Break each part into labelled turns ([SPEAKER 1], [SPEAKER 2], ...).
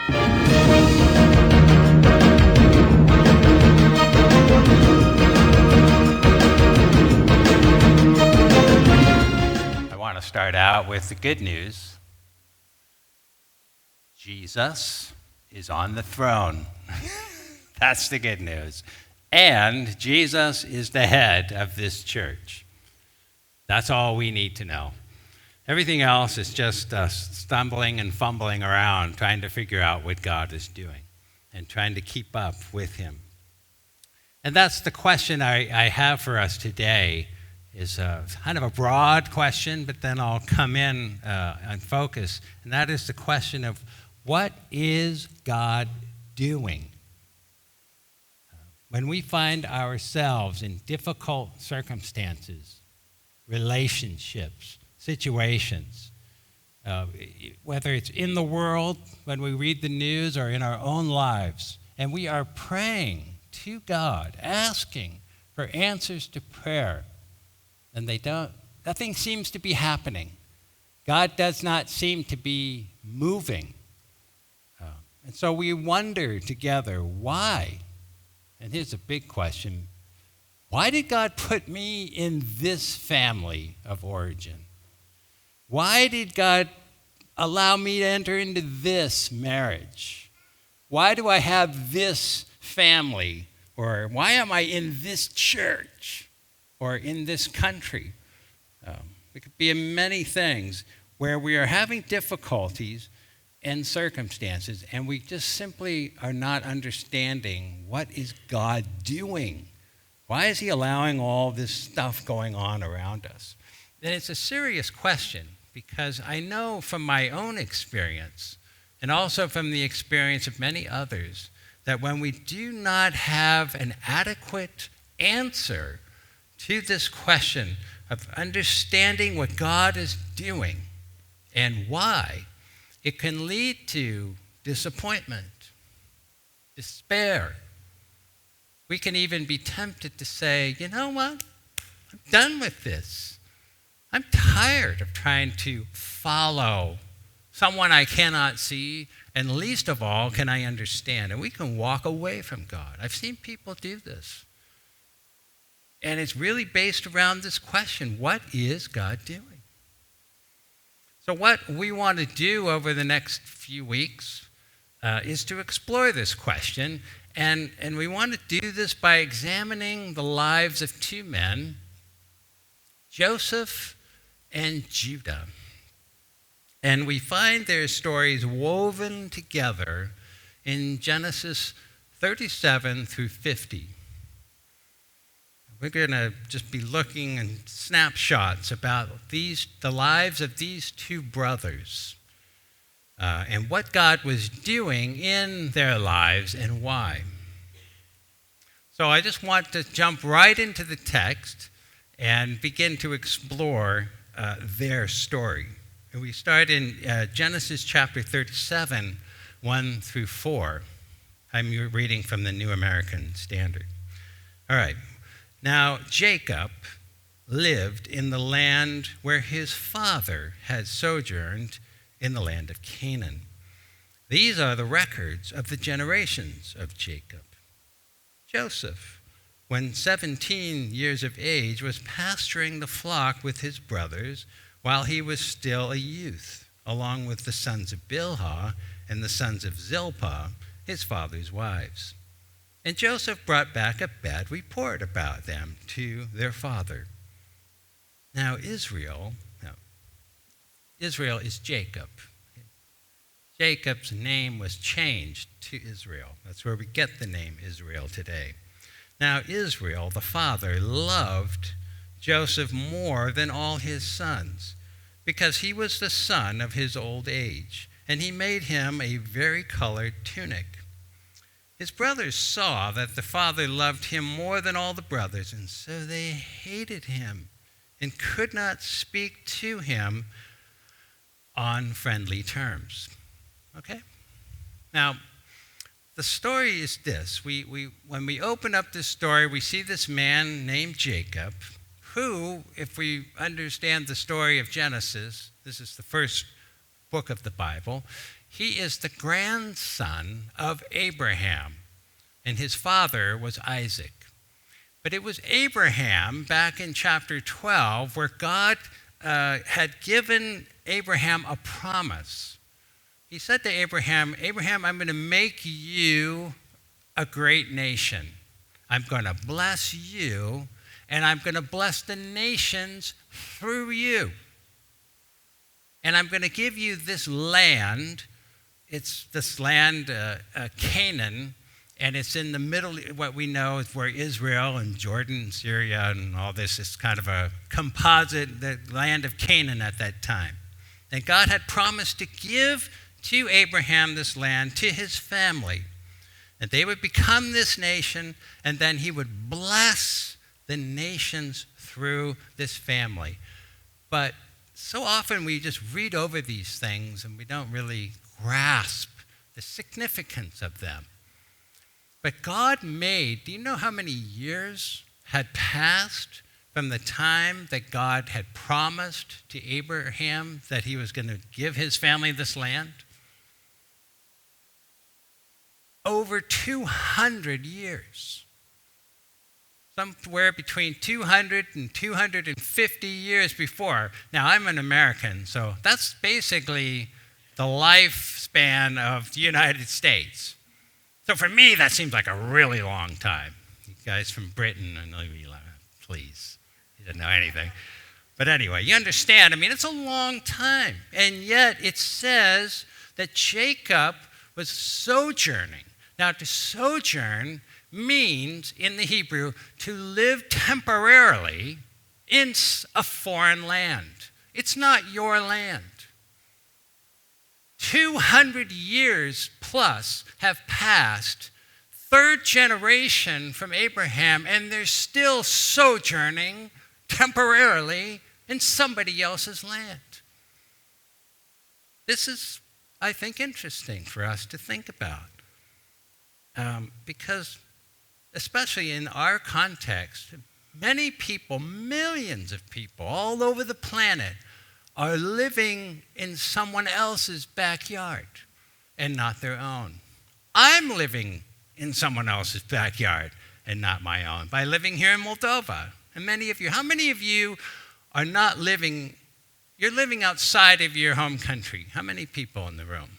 [SPEAKER 1] I want to start out with the good news. Jesus is on the throne. That's the good news. And Jesus is the head of this church. That's all we need to know. Everything else is just stumbling and fumbling around, trying to figure out what God is doing and trying to keep up with him. And that's the question I have for us today. Is kind of a broad question, but then I'll come in and focus. And that is the question of, what is God doing? When we find ourselves in difficult circumstances, relationships, situations, whether it's in the world, when we read the news, or in our own lives, and we are praying to God, asking for answers to prayer, and nothing seems to be happening. God does not seem to be moving. And so we wonder together, why? And here's a big question. Why did God put me in this family of origin? Why did God allow me to enter into this marriage? Why do I have this family? Or why am I in this church? Or in this country? It could be in many things where we are having difficulties and circumstances, and we just simply are not understanding, what is God doing? Why is he allowing all this stuff going on around us? And it's a serious question, because I know from my own experience, and also from the experience of many others, that when we do not have an adequate answer to this question of understanding what God is doing and why, it can lead to disappointment, despair. We can even be tempted to say, you know what? I'm done with this. I'm tired of trying to follow someone I cannot see, and least of all can I understand. And we can walk away from God. I've seen people do this. And it's really based around this question, what is God doing? So what we want to do over the next few weeks is to explore this question. And we want to do this by examining the lives of two men, Joseph and Judah. And we find their stories woven together in Genesis 37 through 50. We're going to just be looking at snapshots about the lives of these two brothers and what God was doing in their lives and why. So I just want to jump right into the text and begin to explore their story. And we start in Genesis chapter 37, 1 through 4. I'm reading from the New American Standard. All right. Now, Jacob lived in the land where his father had sojourned, in the land of Canaan. These are the records of the generations of Jacob. Joseph, when 17 years of age, was pasturing the flock with his brothers while he was still a youth, along with the sons of Bilhah and the sons of Zilpah, his father's wives. And Joseph brought back a bad report about them to their father. Now Israel is Jacob. Jacob's name was changed to Israel. That's where we get the name Israel today. Now Israel, the father, loved Joseph more than all his sons, because he was the son of his old age, and he made him a vari-colored tunic. His brothers saw that the father loved him more than all the brothers, and so they hated him and could not speak to him on friendly terms. Okay? Now, the story is this. When we open up this story, we see this man named Jacob, who, if we understand the story of Genesis, this is the first book of the Bible. He is the grandson of Abraham, and his father was Isaac. But it was Abraham, back in chapter 12, where God had given Abraham a promise. He said to Abraham, Abraham, I'm going to make you a great nation. I'm going to bless you, and I'm going to bless the nations through you. And I'm going to give you this land. It's this land, Canaan, and it's in the middle, what we know is where Israel and Jordan and Syria and all this is kind of a composite, the land of Canaan at that time. And God had promised to give to Abraham this land, to his family. And they would become this nation, and then he would bless the nations through this family. But so often we just read over these things and we don't really grasp the significance of them. But God made, do you know how many years had passed from the time that God had promised to Abraham that he was going to give his family this land? Over 200 years. Somewhere between 200 and 250 years before. Now, I'm an American, so that's basically the lifespan of the United States. So for me, that seems like a really long time. You guys from Britain, I know you like, please, you didn't know anything. But anyway, you understand, I mean, it's a long time. And yet it says that Jacob was sojourning. Now, to sojourn means, in the Hebrew, to live temporarily in a foreign land. It's not your land. 200 years plus have passed, third generation from Abraham, and they're still sojourning temporarily in somebody else's land. This is, I think, interesting for us to think about. Because, especially in our context, many people, millions of people all over the planet are living in someone else's backyard and not their own. I'm living in someone else's backyard and not my own by living here in Moldova. And many of you, how many of you are not living, you're living outside of your home country? How many people in the room?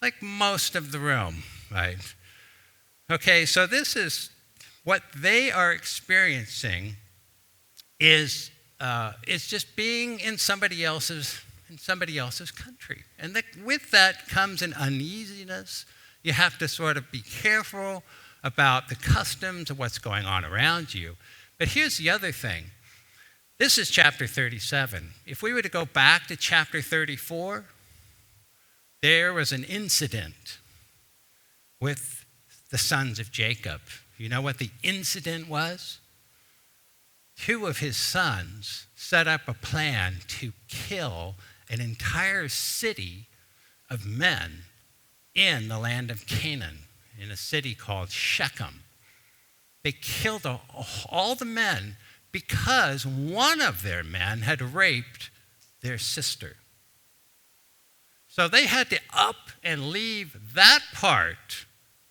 [SPEAKER 1] Like most of the room, right? Okay, so this is what they are experiencing is just being in somebody else's country. And with that comes an uneasiness. You have to sort of be careful about the customs of what's going on around you. But here's the other thing. This is chapter 37. If we were to go back to chapter 34, there was an incident with the sons of Jacob. You know what the incident was? Two of his sons set up a plan to kill an entire city of men in the land of Canaan, in a city called Shechem. They killed all the men because one of their men had raped their sister. So they had to up and leave that part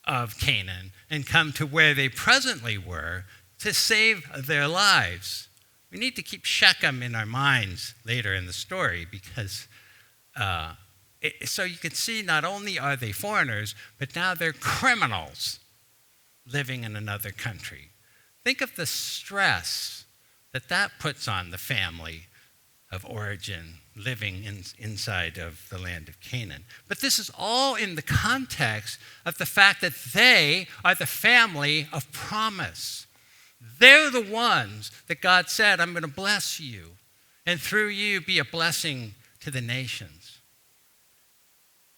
[SPEAKER 1] of Canaan and come to where they presently were to save their lives. We need to keep Shechem in our minds later in the story because so you can see not only are they foreigners, but now they're criminals living in another country. Think of the stress that puts on the family of origin living inside of the land of Canaan. But this is all in the context of the fact that they are the family of promise. They're the ones that God said, I'm going to bless you, and through you be a blessing to the nations.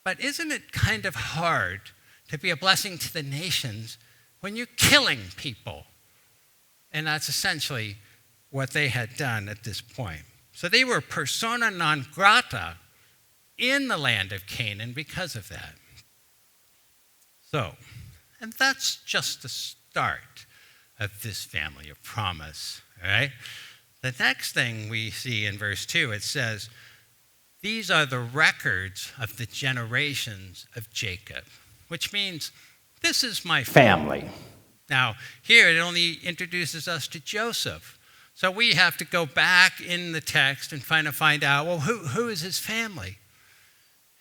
[SPEAKER 1] But isn't it kind of hard to be a blessing to the nations when you're killing people? And that's essentially what they had done at this point. So they were persona non grata in the land of Canaan because of that. So, and that's just the start of this family of promise, all right? The next thing we see in verse 2, it says, these are the records of the generations of Jacob, which means this is my family. Now, here it only introduces us to Joseph. So we have to go back in the text and find out, well, who is his family?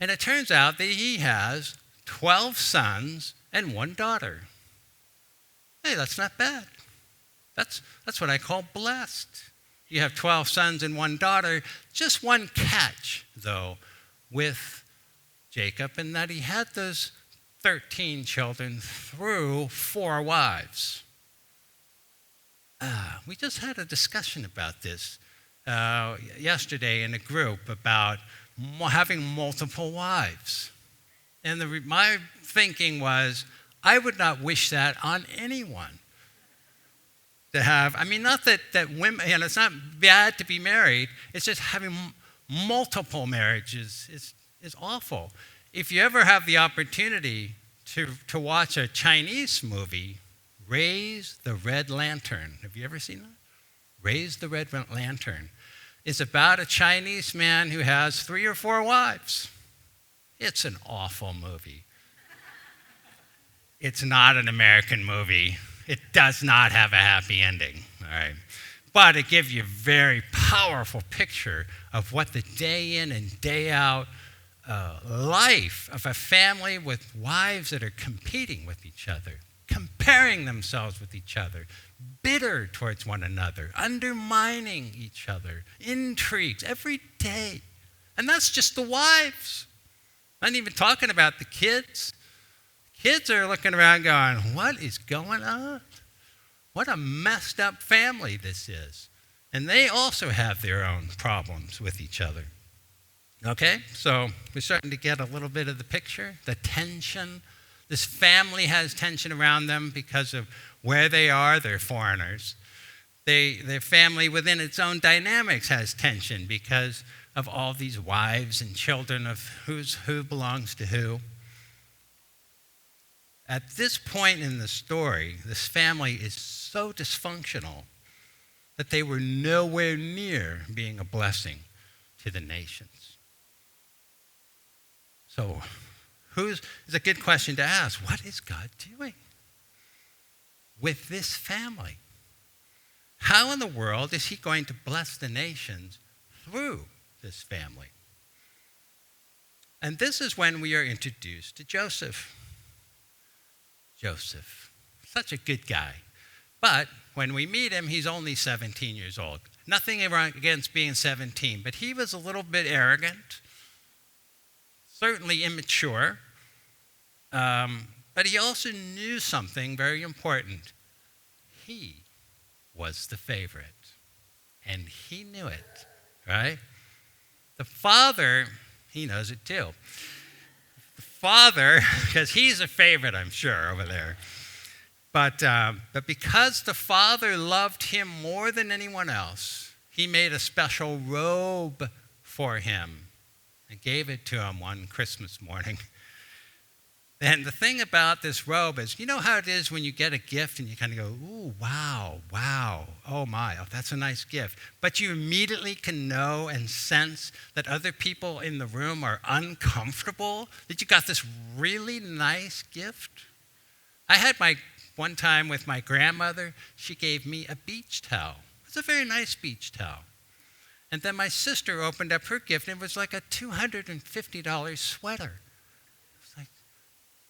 [SPEAKER 1] And it turns out that he has 12 sons and 1 daughter. Hey, that's not bad. That's what I call blessed. You have 12 sons and 1 daughter. Just one catch, though, with Jacob, in that he had those 13 children through 4 wives. We just had a discussion about this yesterday in a group about having multiple wives. And my thinking was, I would not wish that on anyone. To have, not that women, it's not bad to be married, it's just having multiple marriages is awful. If you ever have the opportunity to watch a Chinese movie, Raise the Red Lantern. Have you ever seen that? Raise the Red Lantern. It's about a Chinese man who has 3 or 4 wives. It's an awful movie. It's not an American movie. It does not have a happy ending, all right? But it gives you a very powerful picture of what the day in and day out life of a family with wives that are competing with each other, comparing themselves with each other, bitter towards one another, undermining each other, intrigues every day. And that's just the wives. I'm not even talking about the kids. Kids are looking around going, what is going on? What a messed up family this is. And they also have their own problems with each other. Okay, so we're starting to get a little bit of the picture, the tension. This family has tension around them because of where they are. They're foreigners. Their family within its own dynamics has tension because of all these wives and children of who belongs to who. At this point in the story, this family is so dysfunctional that they were nowhere near being a blessing to the nations. So, it's a good question to ask. What is God doing with this family? How in the world is he going to bless the nations through this family? And this is when we are introduced to Joseph. Joseph, such a good guy. But when we meet him, he's only 17 years old. Nothing against being 17, but he was a little bit arrogant, certainly immature, but he also knew something very important. He was the favorite, and he knew it, right? The father, he knows it too. The father, because he's a favorite, I'm sure, over there. But because the father loved him more than anyone else, he made a special robe for him and gave it to him one Christmas morning. And the thing about this robe is, you know how it is when you get a gift and you kind of go, ooh, wow, oh my, that's a nice gift. But you immediately can know and sense that other people in the room are uncomfortable, that you got this really nice gift. I had one time with my grandmother, she gave me a beach towel. It's a very nice beach towel. And then my sister opened up her gift, and it was like a $250 sweater.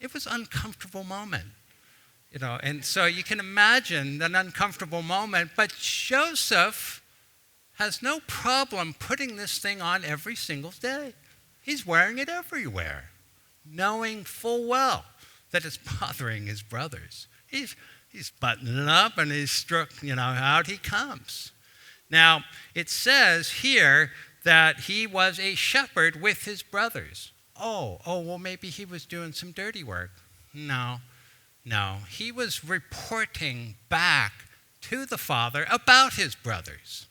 [SPEAKER 1] It was an uncomfortable moment, and so you can imagine an uncomfortable moment, but Joseph has no problem putting this thing on every single day. He's wearing it everywhere, knowing full well that it's bothering his brothers. He's buttoning it up, and he's struck, out he comes. Now, it says here that he was a shepherd with his brothers. Oh, well, maybe he was doing some dirty work. No. He was reporting back to the father about his brothers.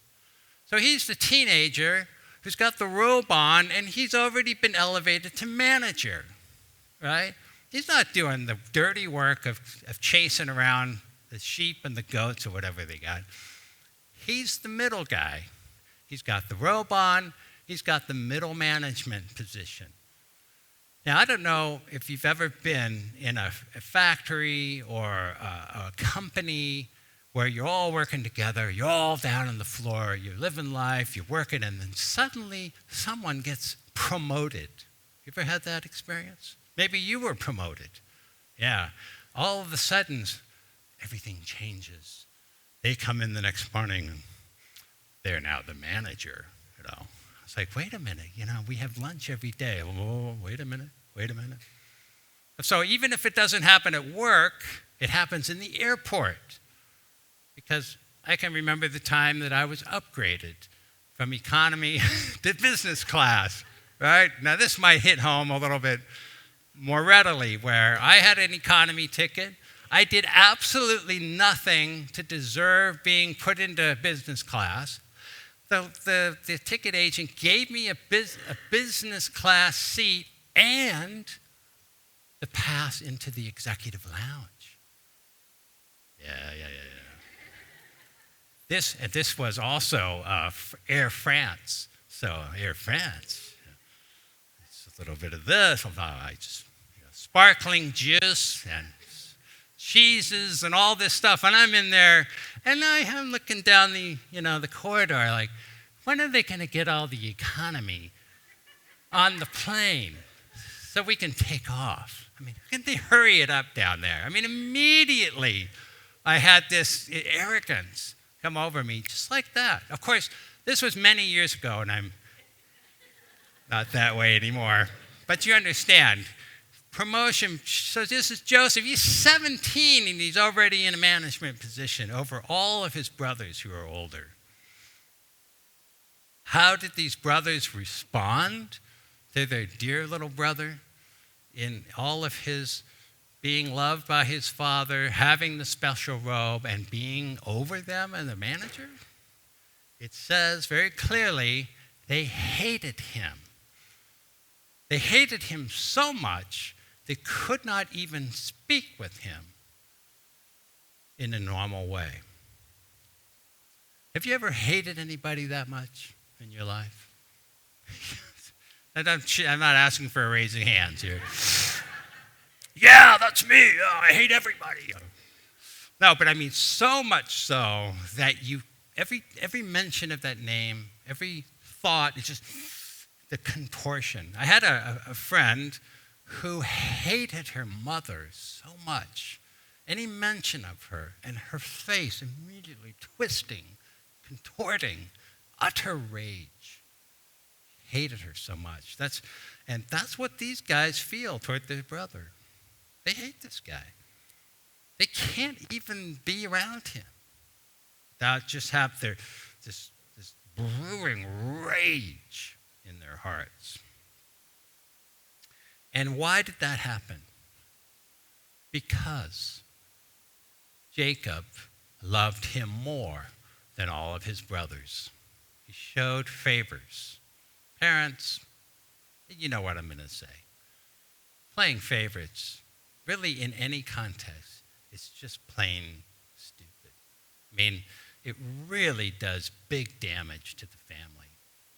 [SPEAKER 1] So he's the teenager who's got the robe on, and he's already been elevated to manager, right? He's not doing the dirty work of chasing around the sheep and the goats or whatever they got. He's the middle guy. He's got the robe on. He's got the middle management position. Now, I don't know if you've ever been in a factory or a company where you're all working together, you're all down on the floor, you're living life, you're working, and then suddenly someone gets promoted. You ever had that experience? Maybe you were promoted. Yeah. All of a sudden, everything changes. They come in the next morning, and they're now the manager, It's like, wait a minute, we have lunch every day. Oh, wait a minute. So even if it doesn't happen at work, it happens in the airport. Because I can remember the time that I was upgraded from economy to business class, right? Now this might hit home a little bit more readily, where I had an economy ticket. I did absolutely nothing to deserve being put into business class. The ticket agent gave me a business class seat and the pass into the executive lounge. Yeah. This was also Air France. So Air France, it's a little bit of this. Sparkling juice and cheeses and all this stuff. And I'm in there, and I'm looking down the corridor like, when are they going to get all the economy on the plane so we can take off? Can they hurry it up down there? Immediately I had this arrogance come over me just like that. Of course, this was many years ago, and I'm not that way anymore. But you understand, promotion. So this is Joseph. He's 17, and he's already in a management position over all of his brothers who are older. How did these brothers respond to their dear little brother in all of his being loved by his father, having the special robe, and being over them and the manager? It says very clearly they hated him. They hated him so much they could not even speak with him in a normal way. Have you ever hated anybody that much in your life? I'm not asking for a raise of hands here. Yeah, that's me. Oh, I hate everybody. No, but so much so that every mention of that name, every thought, it's just the contortion. I had a friend who hated her mother so much. Any mention of her, and her face immediately twisting, contorting, utter rage. Hated her so much. That's what these guys feel toward their brother. They hate this guy. They can't even be around him without just have this brewing rage in their hearts. And why did that happen? Because Jacob loved him more than all of his brothers. He showed favors. Parents, you know what I'm going to say. Playing favorites, really in any context, it's just plain stupid. It really does big damage to the family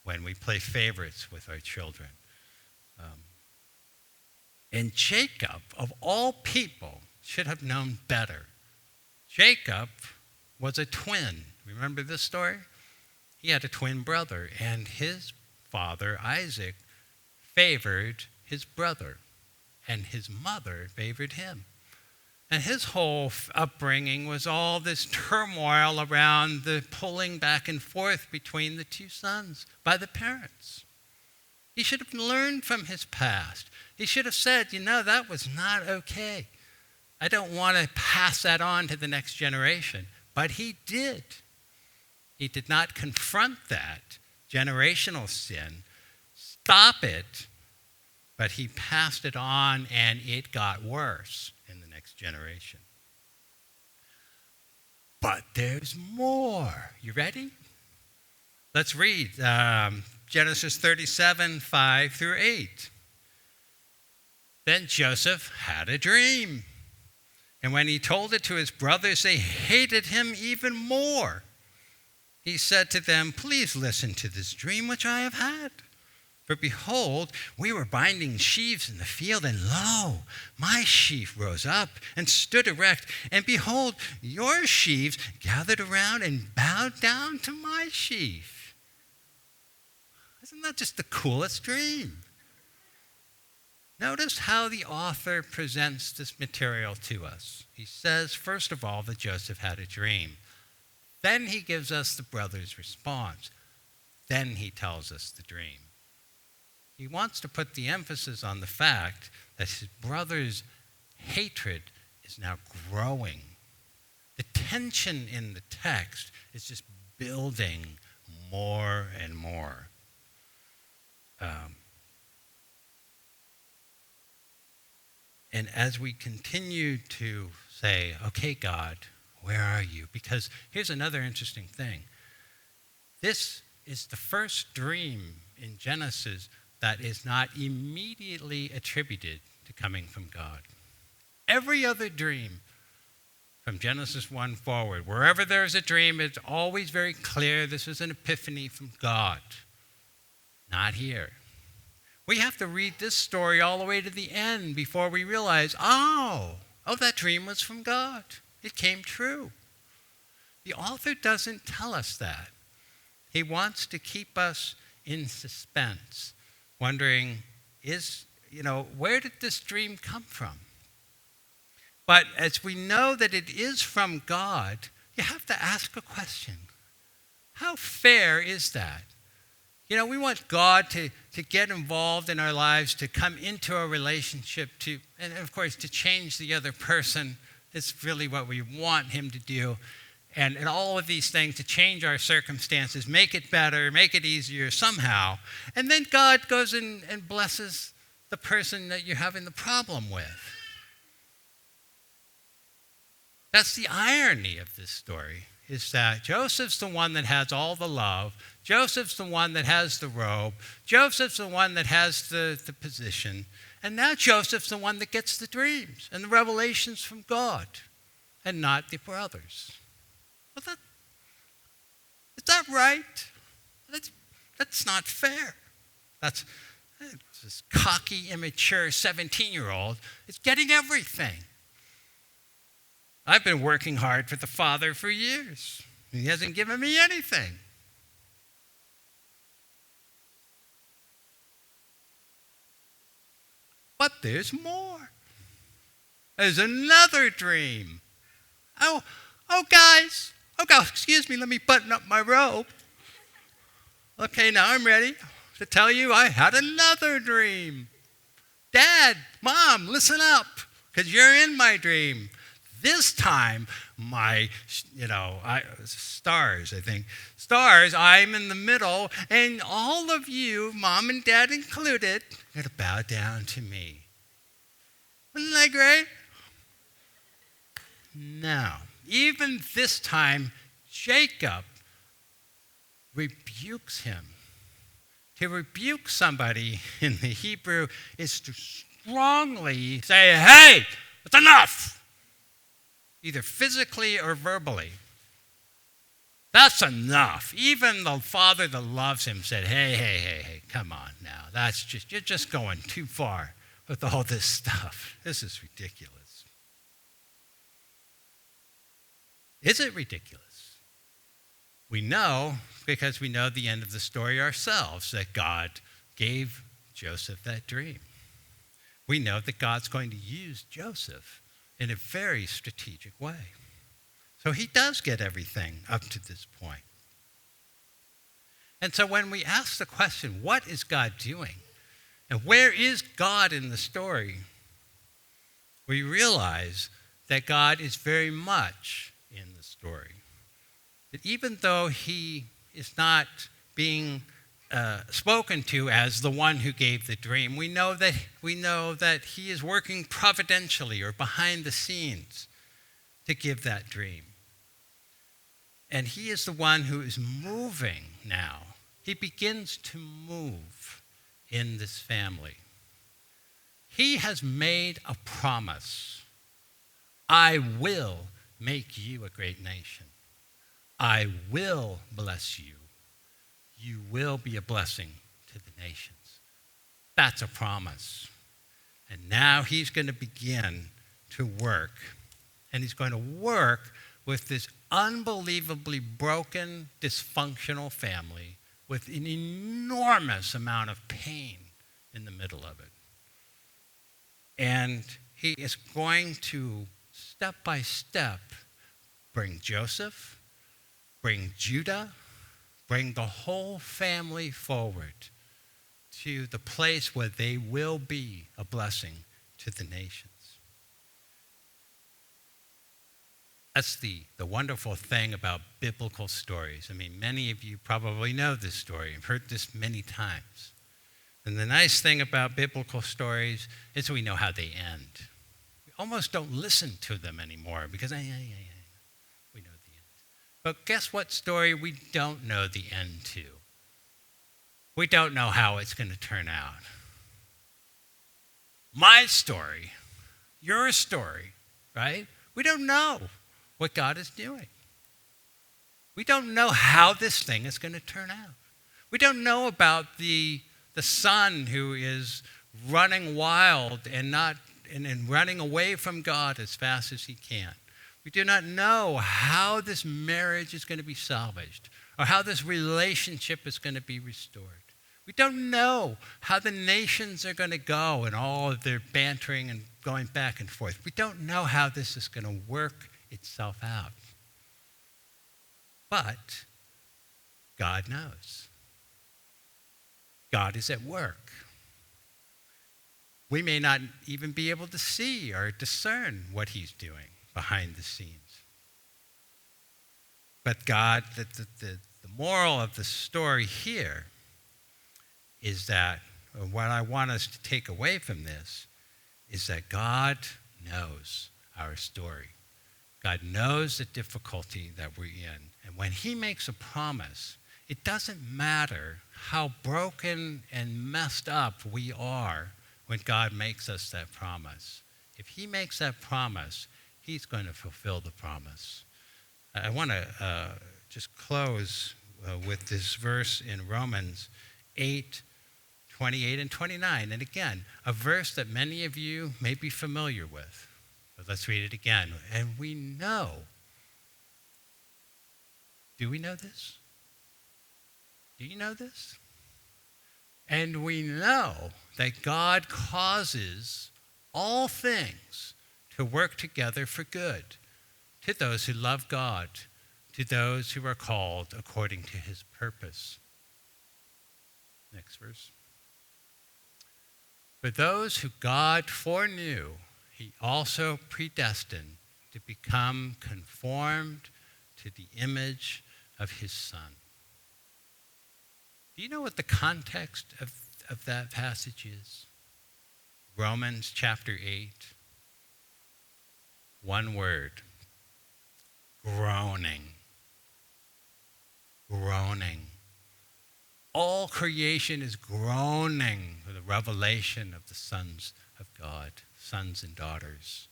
[SPEAKER 1] when we play favorites with our children. And Jacob, of all people, should have known better. Jacob was a twin. Remember this story? He had a twin brother, and his father, Isaac, favored his brother, and his mother favored him. And his whole upbringing was all this turmoil around the pulling back and forth between the two sons by the parents. He should have learned from his past. He should have said, that was not okay. I don't want to pass that on to the next generation. But he did. He did not confront that generational sin, stop it, but he passed it on, and it got worse in the next generation. But there's more. You ready? Let's read Genesis 37, 5 through 8. Then Joseph had a dream. And when he told it to his brothers, they hated him even more. he said to them, "Please listen to this dream which I have had. For behold, we were binding sheaves in the field, and lo, my sheaf rose up and stood erect. And behold, your sheaves gathered around and bowed down to my sheaf." Isn't that just the coolest dream? Notice how the author presents this material to us. He says, first of all, that Joseph had a dream. Then he gives us the brothers' response. Then he tells us the dream. He wants to put the emphasis on the fact that his brother's hatred is now growing. The tension in the text is just building more and more. And as we continue to say, "Okay, God, where are you?" Because here's another interesting thing. This is the first dream in Genesis that is not immediately attributed to coming from God. Every other dream from Genesis 1 forward, wherever there's a dream, it's always very clear this is an epiphany from God. Not here. We have to read this story all the way to the end before we realize, oh, that dream was from God. It came true. The author doesn't tell us that. He wants to keep us in suspense, wondering, where did this dream come from? But as we know that it is from God, you have to ask a question. How fair is that? We want God to get involved in our lives, to come into a relationship, and of course, to change the other person. It's really what we want him to do. And all of these things, to change our circumstances, make it better, make it easier somehow. And then God goes in and blesses the person that you're having the problem with. That's the irony of this story, is that Joseph's the one that has all the love. Joseph's the one that has the robe. Joseph's the one that has the position. And now Joseph's the one that gets the dreams and the revelations from God, and not the brothers. Well, is that right? That's not fair. That's this cocky, immature 17-year-old is getting everything. I've been working hard for the Father for years. He hasn't given me anything. But there's more. There's another dream. Oh, guys. Excuse me, let me button up my robe. Okay, now I'm ready to tell you I had another dream. Dad, Mom, listen up, because you're in my dream. This time, stars, I'm in the middle, and all of you, Mom and Dad included, are going to bow down to me. Isn't that great? Now, even this time, Jacob rebukes him. To rebuke somebody in the Hebrew is to strongly say, "Hey, it's enough!" Either physically or verbally. That's enough. Even the father that loves him said, hey, come on now. You're just going too far with all this stuff. This is ridiculous. Is it ridiculous? We know, because we know the end of the story ourselves, that God gave Joseph that dream. We know that God's going to use Joseph in a very strategic way. So he does get everything up to this point. And so when we ask the question, what is God doing? And where is God in the story? We realize that God is very much in the story. That even though he is not being spoken to as the one who gave the dream, we know that he is working providentially or behind the scenes to give that dream. And he is the one who is moving now. He begins to move in this family. He has made a promise. I will make you a great nation. I will bless you. You will be a blessing to the nations. That's a promise. And now he's going to begin to work. And he's going to work with this unbelievably broken, dysfunctional family with an enormous amount of pain in the middle of it. And he is going to, step by step, bring Joseph, bring Judah, bring the whole family forward to the place where they will be a blessing to the nations. That's the wonderful thing about biblical stories. I mean, many of you probably know this story. I've heard this many times. And the nice thing about biblical stories is we know how they end. We almost don't listen to them anymore because we know the end. But guess what story we don't know the end to? We don't know how it's going to turn out. My story, your story, right? We don't know what God is doing. We don't know how this thing is going to turn out. We don't know about the son who is running wild and running away from God as fast as he can. We do not know how this marriage is going to be salvaged or how this relationship is going to be restored. We don't know how the nations are going to go and all of their bantering and going back and forth. We don't know how this is going to work itself out. But God knows. God is at work. We may not even be able to see or discern what he's doing behind the scenes. But God, the moral of the story here is that, what I want us to take away from this is that God knows our story. God knows the difficulty that we're in. And when he makes a promise, it doesn't matter how broken and messed up we are when God makes us that promise. If he makes that promise, he's going to fulfill the promise. I want to just close with this verse in Romans 8, 28 and 29. And again, a verse that many of you may be familiar with. But let's read it again. And we know. Do we know this? Do you know this? And we know that God causes all things to work together for good to those who love God, to those who are called according to his purpose. Next verse. For those who God foreknew, he also predestined to become conformed to the image of his Son. Do you know what the context of that passage is? Romans chapter 8. One word. Groaning. Groaning. All creation is groaning for the revelation of the sons of God, sons and daughters.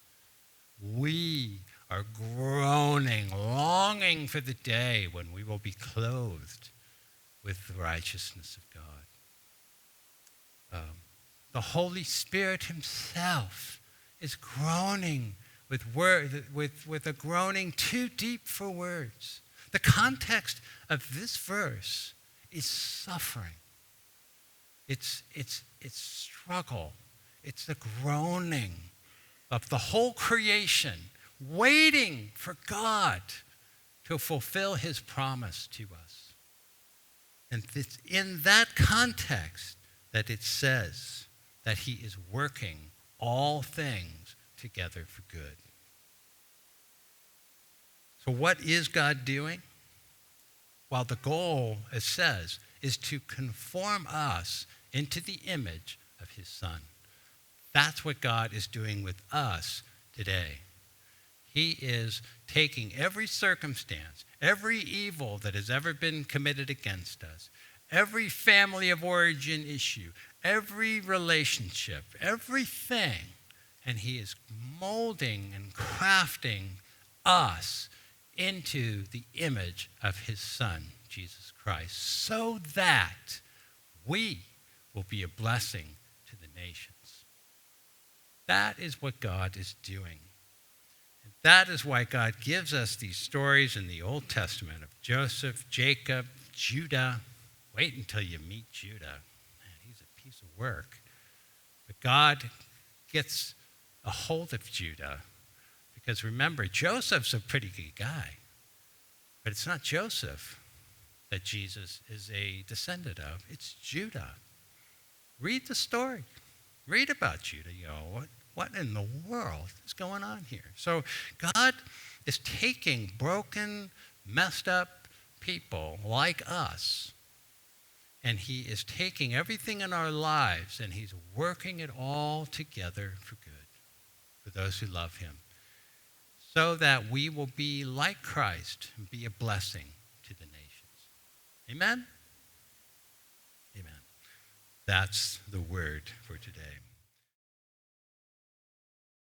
[SPEAKER 1] We are groaning, longing for the day when we will be clothed with the righteousness of God. The Holy Spirit himself is groaning with a groaning too deep for words. The context of this verse is suffering. It's struggle. It's the groaning of the whole creation waiting for God to fulfill his promise to us. And it's in that context that it says that he is working all things together for good. So what is God doing? Well, the goal, it says, is to conform us into the image of his Son. That's what God is doing with us today. He is taking every circumstance, every evil that has ever been committed against us, every family of origin issue, every relationship, everything, and he is molding and crafting us into the image of his Son, Jesus Christ, so that we will be a blessing to the nations. That is what God is doing. And that is why God gives us these stories in the Old Testament of Joseph, Jacob, Judah. Wait until you meet Judah. Man, he's a piece of work. But God gets a hold of Judah. Because remember, Joseph's a pretty good guy. But it's not Joseph that Jesus is a descendant of. It's Judah. Read the story. Read about Judah. You know, what in the world is going on here? So God is taking broken, messed up people like us, and he is taking everything in our lives, and he's working it all together for good, for those who love him, so that we will be like Christ and be a blessing to the nations. Amen? Amen. That's the word for today.